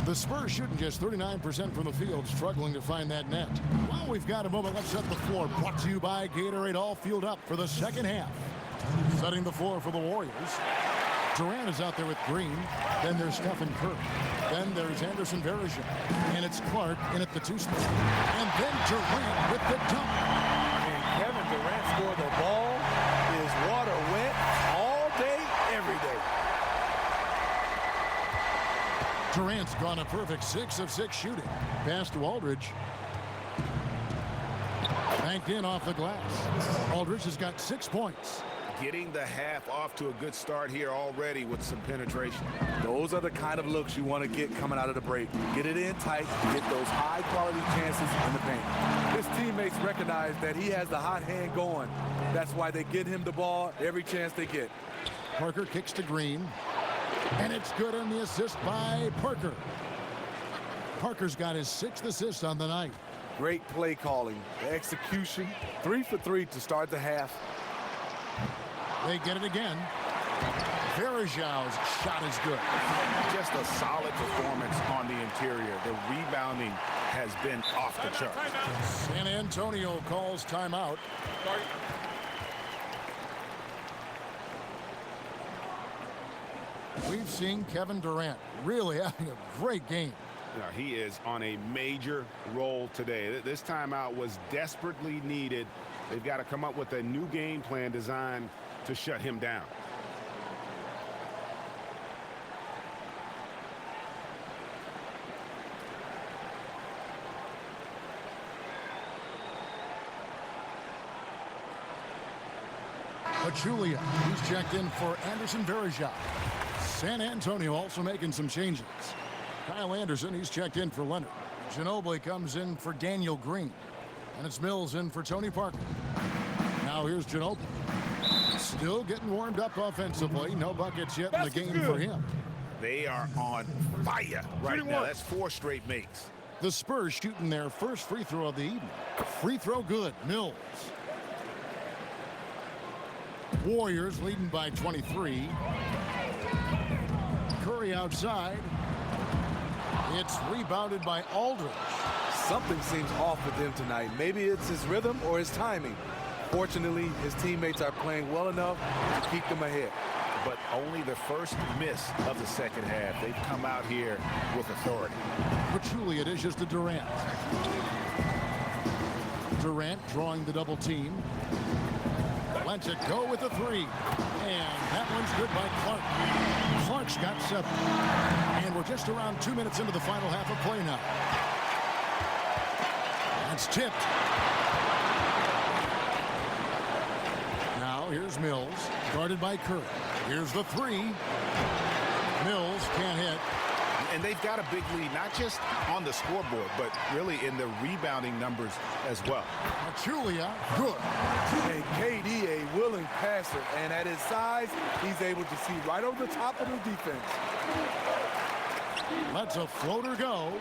The Spurs shooting just 39% from the field, struggling to find that net. Well, we've got a moment. Let's set the floor. Brought to you by Gatorade, all fueled up for the second half. Setting the floor for the Warriors. Durant is out there with Green. Then there's Stephen Curry. Then there's Anderson Varejao. And it's Clark in at the 2 spot. And then Durant with the dunk. And Kevin Durant scored the ball. His water wet all day, every day. Durant's gone a perfect 6 of 6 shooting. Pass to Aldridge. Banked in off the glass. Aldridge has got 6 points. Getting the half off to a good start here already with some penetration. Those are the kind of looks you want to get coming out of the break. Get it in tight, get those high-quality chances in the paint. His teammates recognize that he has the hot hand going. That's why they get him the ball every chance they get. Parker kicks to Green. And it's good on the assist by Parker. Parker's got his 6th assist on the night. Great play calling. The execution, 3 for 3 to start the half. They get it again. Verajao's shot is good. Just a solid performance on the interior. The rebounding has been off the chart. San Antonio calls timeout. We've seen Kevin Durant really having a great game. Now, he is on a major role today. This timeout was desperately needed. They've got to come up with a new game plan designed to shut him down. Pachulia, he's checked in for Anderson Varejao. San Antonio also making some changes. Kyle Anderson, he's checked in for Leonard. Ginobili comes in for Daniel Green. And it's Mills in for Tony Parker. Now here's Ginobili. Still getting warmed up offensively. No buckets yet in the game for him. They are on fire right now. That's 4 straight makes. The Spurs shooting their first free throw of the evening. Free throw good. Mills. Warriors leading by 23. Curry outside. It's rebounded by Aldridge. Something seems off with him tonight. Maybe it's his rhythm or his timing. Fortunately, his teammates are playing well enough to keep them ahead. But only the first miss of the second half. They've come out here with authority. Pachulia dishes to Durant. Durant drawing the double team. Lets it go with the 3. And that one's good by Clark. Clark's got 7. And we're just around 2 minutes into the final half of play now. That's tipped. Now here's Mills, guarded by Curry. Here's the 3. Mills can't hit. And they've got a big lead, not just on the scoreboard, but really in the rebounding numbers as well. Pachulia, good. And KD, a willing passer, and at his size, he's able to see right over the top of the defense. Lets a floater go.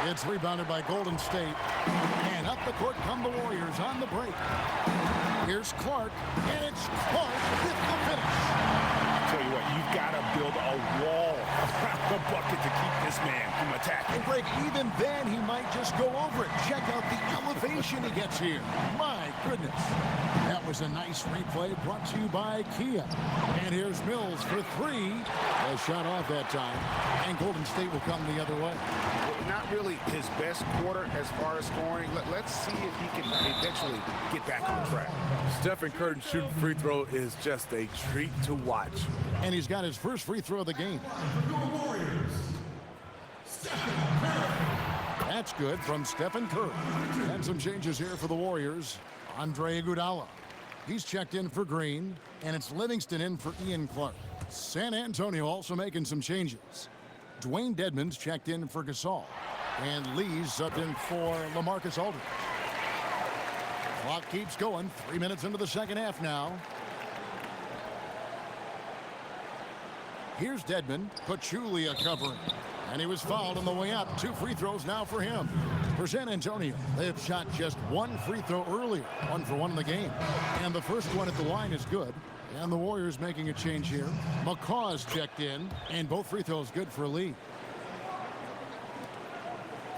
It's rebounded by Golden State. And up the court come the Warriors on the break. Here's Clark, and it's Clark with the finish. I'll tell you what, you've got to build a wall around the bucket to keep this man from attacking. And Greg, even then, he might just go over it. Check out the elevation he gets here. My goodness. That was a nice replay brought to you by Kia. And here's Mills for 3. A shot off that time. And Golden State will come the other way. Not really his best quarter as far as scoring. Let's see if he can eventually get back on track. Stephen Curry's shooting free throw is just a treat to watch. And he's got his first free throw of the game. That's good from Stephen Curry. And some changes here for the Warriors. Andre Iguodala. He's checked in for Green. And it's Livingston in for Ian Clark. San Antonio also making some changes. Dwayne Dedmon's checked in for Gasol. And Lee's subbed in for LaMarcus Aldridge. Clock keeps going. 3 minutes into the second half now. Here's Dedmon. Pachulia covering. And he was fouled on the way out. 2 free throws now for him. For San Antonio, they have shot just 1 free throw earlier. 1 for 1 in the game. And the first one at the line is good. And the Warriors making a change here. McCaw's checked in. And both free throws good for Lee.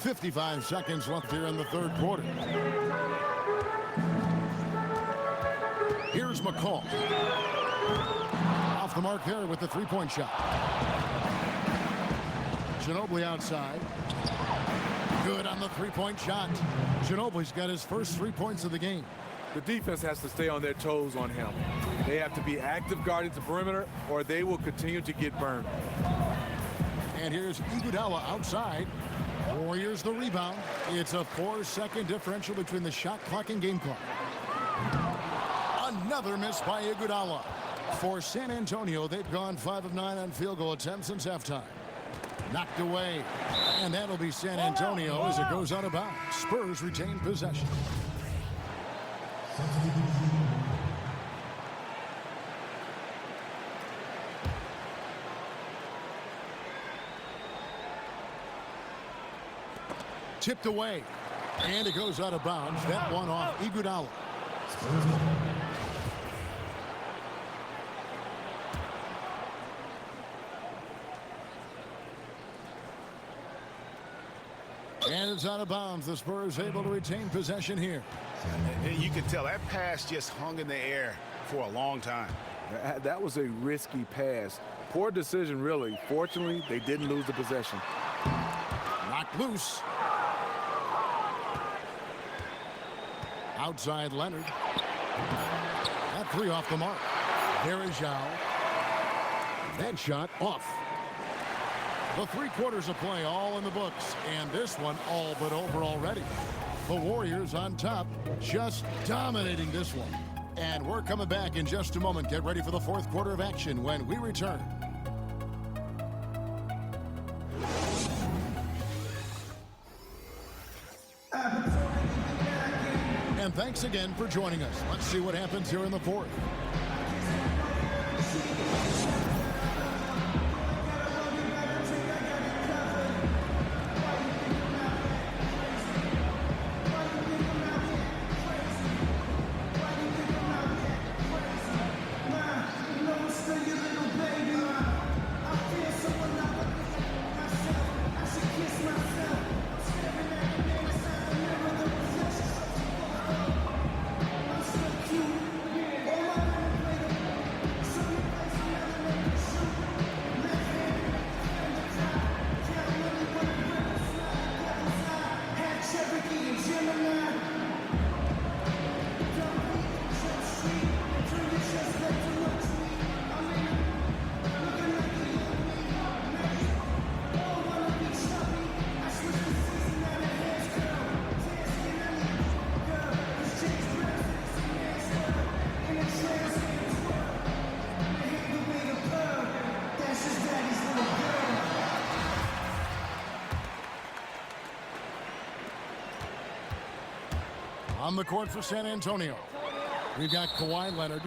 55 seconds left here in the third quarter. Here's McCall. Off the mark there with the three-point shot. Ginobili outside. Good on the three-point shot. Ginobili's got his first 3 points of the game. The defense has to stay on their toes on him. They have to be active guarding the perimeter, or they will continue to get burned. And here's Iguodala outside. Warriors the rebound. It's a 4-second differential between the shot clock and game clock. Another miss by Iguodala. For San Antonio, they've gone 5 of 9 on field goal attempts since halftime. Knocked away. And that'll be San Antonio as it goes out of bounds. Spurs retain possession. Tipped away. And it goes out of bounds. That one off Iguodala. And it's out of bounds. The Spurs able to retain possession here. And you can tell that pass just hung in the air for a long time. That was a risky pass. Poor decision, really. Fortunately, they didn't lose the possession. Knocked loose. Outside Leonard. That three off the mark. There is Zhao. That shot off. The 3 quarters of play all in the books, and this one all but over already. The Warriors on top, just dominating this one. And we're coming back in just a moment. Get ready for the 4th quarter of action when we return. And thanks again for joining us. Let's see what happens here in the 4th. On the court for San Antonio, we've got Kawhi Leonard.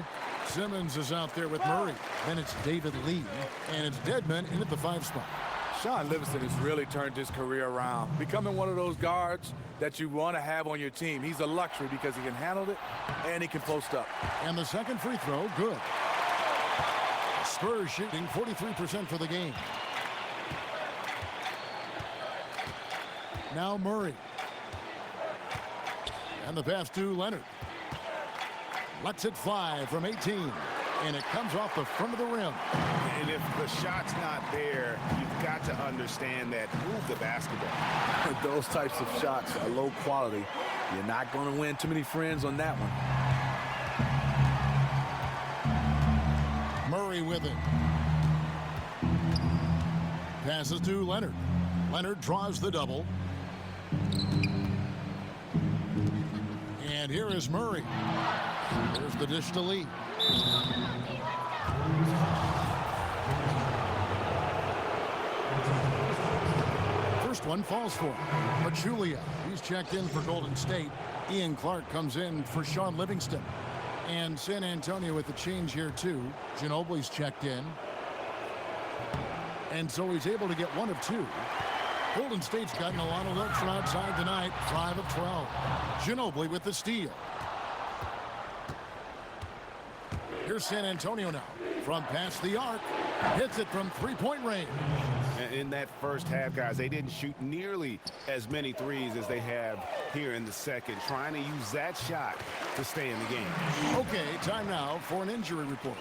Simmons is out there with Murray. Then it's David Lee, and it's Dedmon in at the 5 spot. Shaun Livingston has really turned his career around, becoming one of those guards that you want to have on your team. He's a luxury because he can handle it and he can post up. And the second free throw, good. Spurs shooting 43% for the game. Now Murray. And the pass to Leonard. Lets it fly from 18. And it comes off the front of the rim. And if the shot's not there, you've got to understand that. Move the basketball. Those types of shots are low quality. You're not going to win too many friends on that one. Murray with it. Passes to Leonard. Leonard draws the double. And here is Murray. There's the dish to Lee. First one falls for him. But Julia, he's checked in for Golden State. Ian Clark comes in for Shaun Livingston. And San Antonio with the change here too. Ginobili's checked in. And so he's able to get 1 of 2. Golden State's gotten a lot of looks from outside tonight. 5 of 12. Ginobili with the steal. Here's San Antonio now. From past the arc. Hits it from three-point range. In that first half, guys, they didn't shoot nearly as many threes as they have here in the second, trying to use that shot to stay in the game. Okay, time now for an injury report.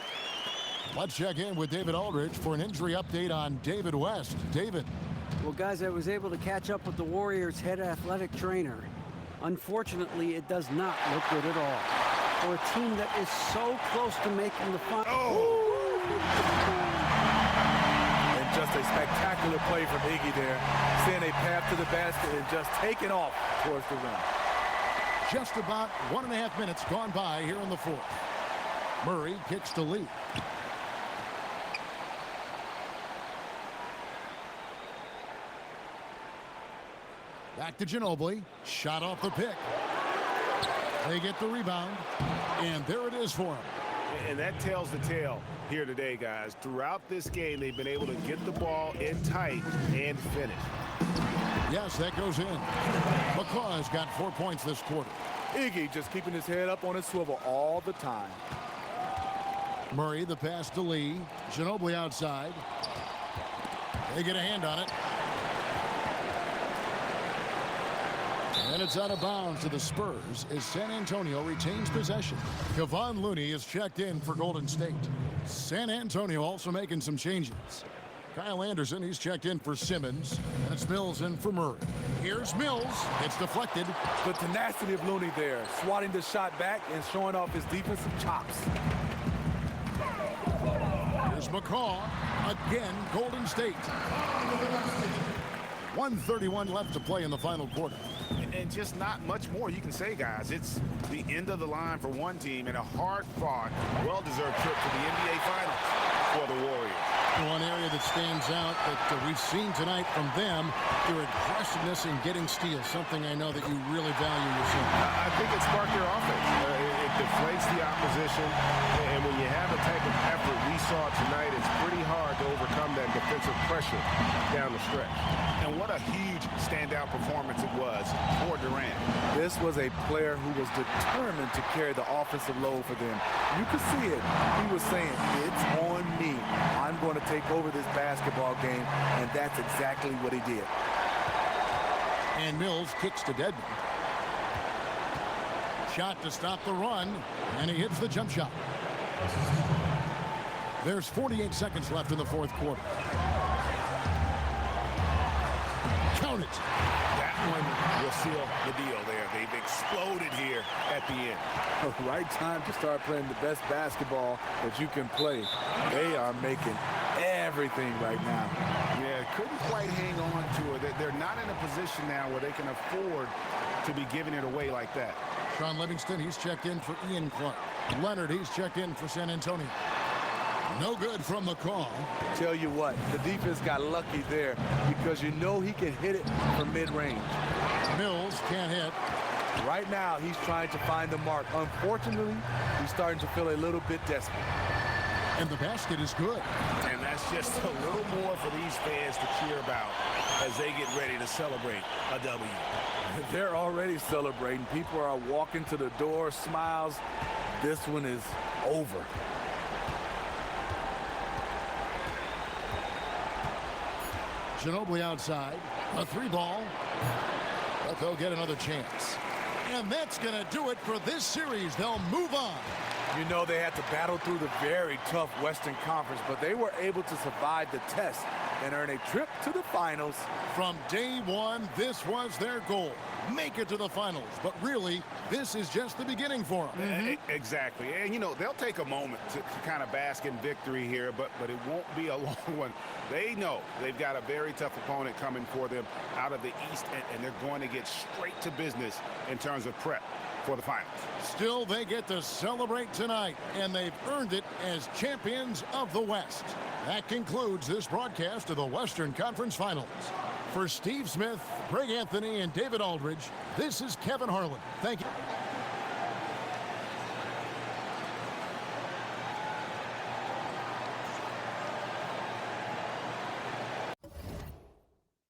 Let's check in with David Aldridge for an injury update on David West. David. Well, guys, I was able to catch up with the Warriors' head athletic trainer. Unfortunately, it does not look good at all. For a team that is so close to making the final. And just a spectacular play from Iggy there. Seeing a path to the basket and just taking off towards the rim. Just about 1.5 minutes gone by here in the fourth. Murray kicks to Lee. Back to Ginobili. Shot off the pick. They get the rebound. And there it is for him. And that tells the tale here today, guys. Throughout this game, they've been able to get the ball in tight and finish. Yes, that goes in. McCaw's got 4 points this quarter. Iggy just keeping his head up on his swivel all the time. Murray, the pass to Lee. Ginobili outside. They get a hand on it. And it's out of bounds to the Spurs as San Antonio retains possession. Kevon Looney is checked in for Golden State. San Antonio also making some changes. Kyle Anderson, he's checked in for Simmons. And it's Mills in for Murray. Here's Mills. It's deflected. The tenacity of Looney there, swatting the shot back and showing off his defensive chops. Here's McCaw. Again, Golden State. 1:31 left to play in the final quarter. And just not much more you can say, guys. It's the end of the line for one team and a hard-fought, well-deserved trip to the NBA Finals for the Warriors. One area that stands out that we've seen tonight from them, their aggressiveness in getting steals, something I know that you really value yourself. I think it sparked their offense. It deflates the opposition, and when you have the type of effort we saw tonight, it's pretty hard to overcome that defensive pressure down the stretch. And what a huge standout performance it was for Durant. This was a player who was determined to carry the offensive load for them. You could see it. He was saying, it's on me. I'm going to take over this basketball game, and that's exactly what he did. And Mills kicks to Dedmon. Shot to stop the run, and he hits the jump shot. There's 48 seconds left in the fourth quarter. Count it. That one will seal the deal there. They've exploded here at the end. The right time to start playing the best basketball that you can play. They are making everything right now. Yeah, couldn't quite hang on to it. They're not in a position now where they can afford to be giving it away like that. Sean Livingston, he's checked in for Ian Clark. Leonard, he's checked in for San Antonio. No good from McCaw. Tell you what, the defense got lucky there because you know he can hit it from mid-range. Mills can't hit. Right now, he's trying to find the mark. Unfortunately, he's starting to feel a little bit desperate. And the basket is good. And that's just a little more for these fans to cheer about as they get ready to celebrate a W. They're already celebrating. People are walking to the door, smiles. This one is over. Ginobili outside. A three ball. But they'll get another chance. And that's going to do it for this series. They'll move on. You know, they had to battle through the very tough Western Conference, but they were able to survive the test and earn a trip to the finals. From day one, this was their goal. Make it to the finals. But really, this is just the beginning for them. Exactly. And, you know, they'll take a moment to kind of bask in victory here, but it won't be a long one. They know they've got a very tough opponent coming for them out of the East, and they're going to get straight to business in terms of prep for the finals. Still, they get to celebrate tonight, and they've earned it as champions of the West. That concludes this broadcast of the Western Conference Finals. For Steve Smith, Greg Anthony, and David Aldridge, this is Kevin Harlan. Thank you.